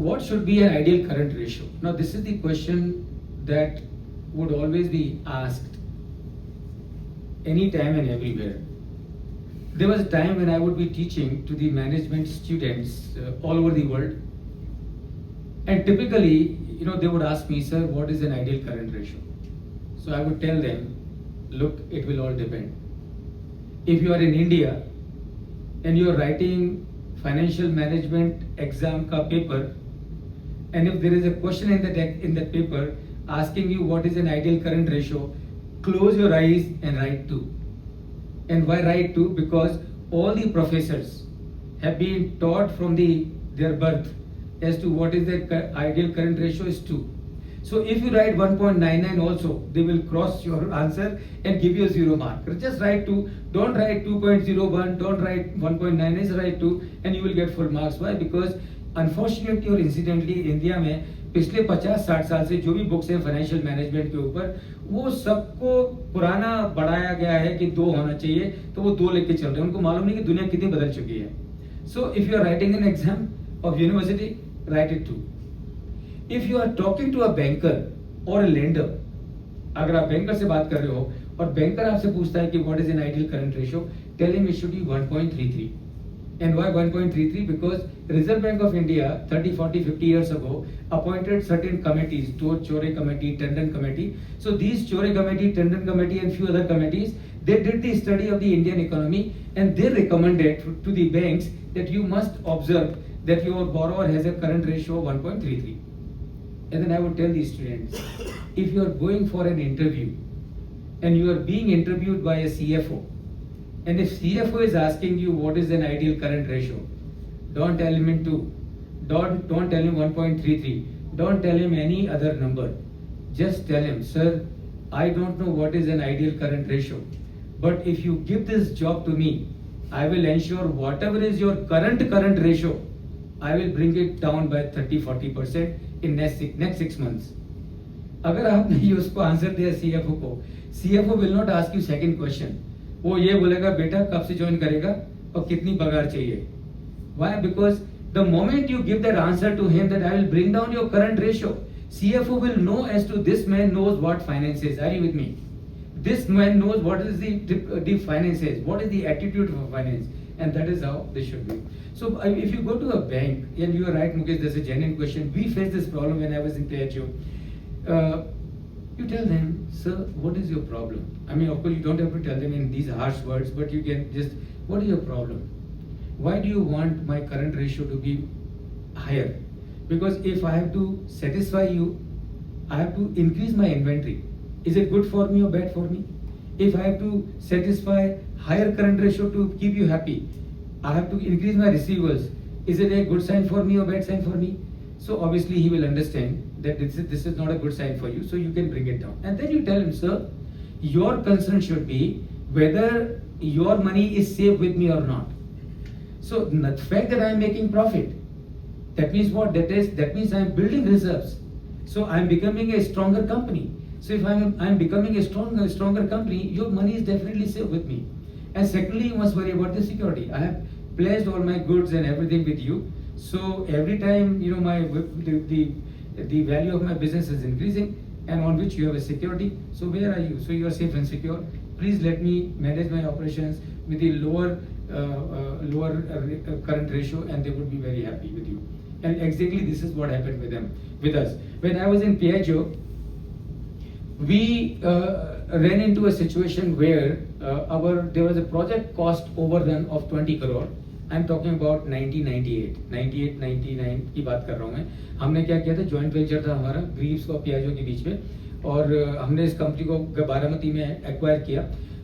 what should be an ideal current ratio? Now, this is the question that would always be asked anytime and everywhere. There was a time when I would be teaching to the management students all over the world, and typically, they would ask me, sir, what is an ideal current ratio? So I would tell them, look, it will all depend. If you are in India and you are writing financial management exam ka paper, and if there is a question in that paper asking you what is an ideal current ratio, close your eyes and write 2. And why write 2? Because all the professors have been taught from their birth as to what is the ideal current ratio is 2. So if you write 1.99 also, they will cross your answer and give you a 0 mark. Just write 2, don't write 2.01, don't write 1.99, just write 2 and you will get full marks. Why? Because unfortunately or incidentally, India में पिछले 50-60 साल से जो भी books हैं financial management के ऊपर, वो सबको पुराना बढ़ाया गया है कि 2 होना चाहिए, तो वो 2 लेके चल रहे हैं. उनको मालूम नहीं कि दुनिया कितनी बदल चुकी है. So if you are writing an exam of university, write it 2. If you are talking to a banker or a lender, अगर आप बैंकर से बात कर रहे हो और बैंकर आपसे पूछता है कि what is an ideal current ratio, tell him it should be 1.33. And why 1.33? Because Reserve Bank of India 30, 40, 50 years ago appointed certain committees, Chore Committee, Tandon Committee. So these Chore Committee, Tandon Committee and few other committees, they did the study of the Indian economy and they recommended to the banks that you must observe that your borrower has a current ratio of 1.33. And then I would tell the students, if you are going for an interview and you are being interviewed by a CFO, and if CFO is asking you what is an ideal current ratio, don't tell him in 2, don't tell him 1.33, don't tell him any other number. Just tell him, sir, I don't know what is an ideal current ratio, but if you give this job to me, I will ensure whatever is your current ratio, I will bring it down by 30-40% in next 6 months. अगर आपने ये उसको answer दिया CFO को, CFO will not ask you second question. वो ये बोलेगा बेटा कब से ज्वाइन करेगा और कितनी पगार चाहिए. Why? Because the moment you give that answer to him that I will bring down your current ratio, CFO will know as to this man knows what finance is. Are you with me? This man knows what is the finance is, what is the attitude for finance, and that is how this should be. So if you go to a bank, and you are right, Mukesh, there's a genuine question. We faced this problem when I was in PHU. You tell them, sir, what is your problem? I mean, of course, you don't have to tell them in these harsh words, but you can just, what is your problem? Why do you want my current ratio to be higher? Because if I have to satisfy you, I have to increase my inventory. Is it good for me or bad for me? If I have to satisfy higher current ratio to keep you happy, I have to increase my receivables. Is it a good sign for me or bad sign for me? So obviously he will understand that this is not a good sign for you, so you can bring it down. And then you tell him, sir, your concern should be whether your money is safe with me or not. So the fact that I am making profit, that means what? That means I am building reserves. So I am becoming a stronger company. So if I am becoming a stronger company, your money is definitely safe with me. And secondly, you must worry about the security. I have placed all my goods and everything with you. So every time the value of my business is increasing, and on which you have a security. So where are you? So you are safe and secure. Please let me manage my operations with the lower current ratio, and they would be very happy with you. And exactly this is what happened with us. When I was in PHO, we ran into a situation where there was a project cost overrun of 20 crore. I'm talking about 1998, 99 की बात कर रहा हूँ मैं. हमने क्या किया था, जॉइंट वेंचर था हमारा ग्रीव्स और पियाजो के बीच में, और हमने इस कंपनी को बारामती में एक्वायर किया.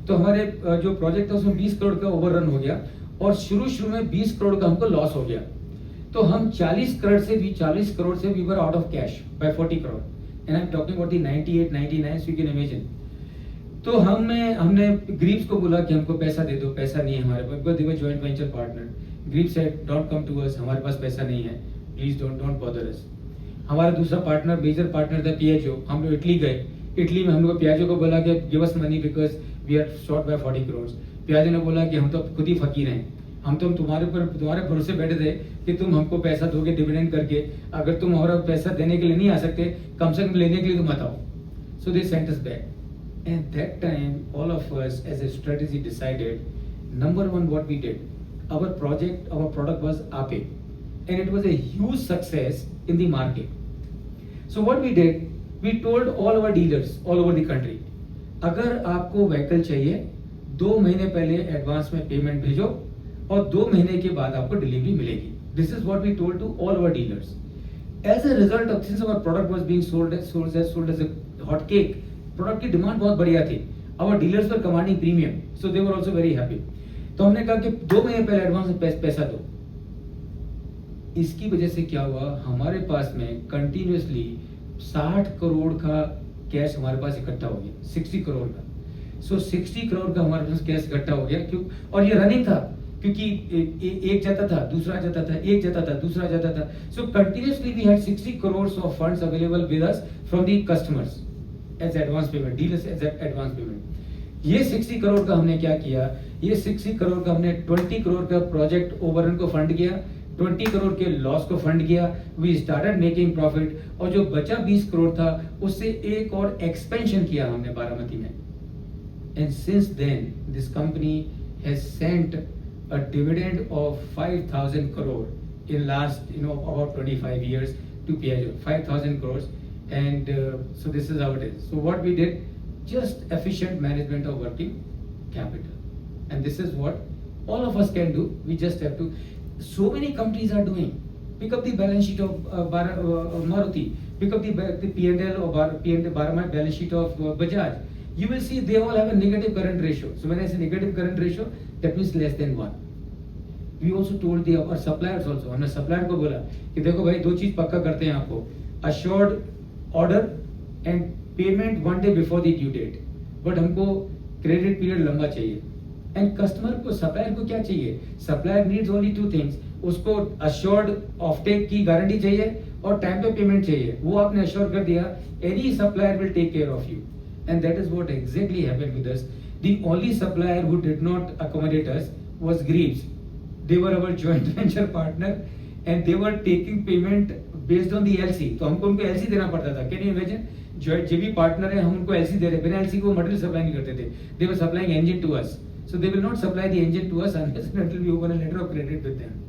तो हमारे जो प्रोजेक्ट था उसमें 20 करोड़ का ओवररन हो गया, और शुरू में 20 करोड़ का हमको लॉस हो गया. तो हम 40 करोड़ से we were out of cash by 40 crore. And I am talking about the 98, 99, so you can imagine. तो हमने ग्रीव्स को बोला कि हमको पैसा दे दो, पैसा नहीं है हमारे पास, because they were joint venture partner. Greaves said don't come to us, हमारे पास पैसा नहीं है, प्लीज डोंट बॉदर अस. हमारा दूसरा पार्टनर, मेजर पार्टनर था पियाजो. हम लोग इटली गए. इटली में हम लोग पियाजो को बोला कि give us money because we are short by 40 crore. Piaggio ने बोला कि हम तो खुद ही फकीर हैं, हम तुम्हारे भरोसे बैठे थे कि तुम हमको पैसा दोगे डिविडेंड करके, अगर तुम हमारा पैसा देने के लिए नहीं आ सकते, कम से कम लेने के लिए तो मत आओ. So they sent us back. And that time, all of us as a strategy decided, number one, what we did, our product was Ape. And it was a huge success in the market. So what we did, we told all our dealers all over the country, अगर आपको vehicle चाहिए 2 महीने पहले advance में payment भेजो और 2 महीने के बाद आपको डिलीवरी मिलेगी. This is what we told to all our dealers. As a result of, since our product was being sold as a hot cake, product की डिमांड बहुत बढ़िया थी. Our dealers were commanding premium, so they were also very happy. तो हमने कहा कि 2 महीने पहले एडवांस में पैसा दो. इसकी वजह से क्या हुआ, हमारे पास में कंटिन्यूसली 60 करोड़ का कैश हमारे पास इकट्ठा हो गया. 60 करोड़ का. सो 60 करोड़ का हमारे पास कैश इकट्ठा हो गया. क्यों? और ये रनिंग था, क्योंकि एक जाता था, दूसरा जाता था, एक जाता था, दूसरा जाता था. So continuously we had 60 crore of funds available with us from the customers as advance payment, dealers as advance payment. ये 60 करोड़ का हमने क्या किया, ये 60 करोड़ का हमने 20 करोड़ का प्रोजेक्ट ओवररन को फंड किया, 20 करोड़ के लॉस को फंड किया. We started making profit. और जो बचा 20 करोड़ था उससे एक और एक्सपेंशन किया हमने बारामती में. And since then this company has sent a dividend of 5,000 crore in last about 25 years to Piaggio. 5,000 crores. And so this is how it is. So what we did, just efficient management of working capital. And this is what all of us can do. We just have to. So many companies are doing. Pick up the balance sheet of Maruti. Pick up the P&L or Bharat balance sheet of Bajaj. You will see they all have a negative current ratio. So when I say negative current ratio, that means less than 1. We also told our suppliers also. हमने supplier को बोला कि देखो भाई 2 चीज पक्का करते हैं आपको, assured order and payment 1 day before the due date. But हमको credit period लंबा चाहिए. And customer को, supplier को क्या चाहिए? Supplier needs only 2 things. उसको assured offtake की गारंटी चाहिए और टाइम पे पेमेंट चाहिए. वो आपने assure कर दिया, any supplier will take care of you. And that is what exactly happened with us. The only supplier who did not accommodate us was Greaves. They were our joint venture partner and they were taking payment based on the LC. तो हमको उनको LC देना पड़ता था. Can you imagine? जो भी partner है हम उनको LC दे रहे, बिना LC को मटेरियल सप्लाई नहीं करते थे. They were supplying engine to us. So they will not supply the engine to us unless and until we open a letter of credit with them.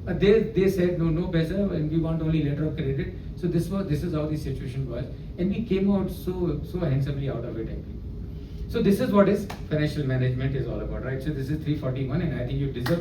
They said no paisa, and we want only letter of credit. So this is how the situation was, and we came out so handsomely out of it, I think. So this is what is financial management is all about, right? So this is 341, and I think you deserve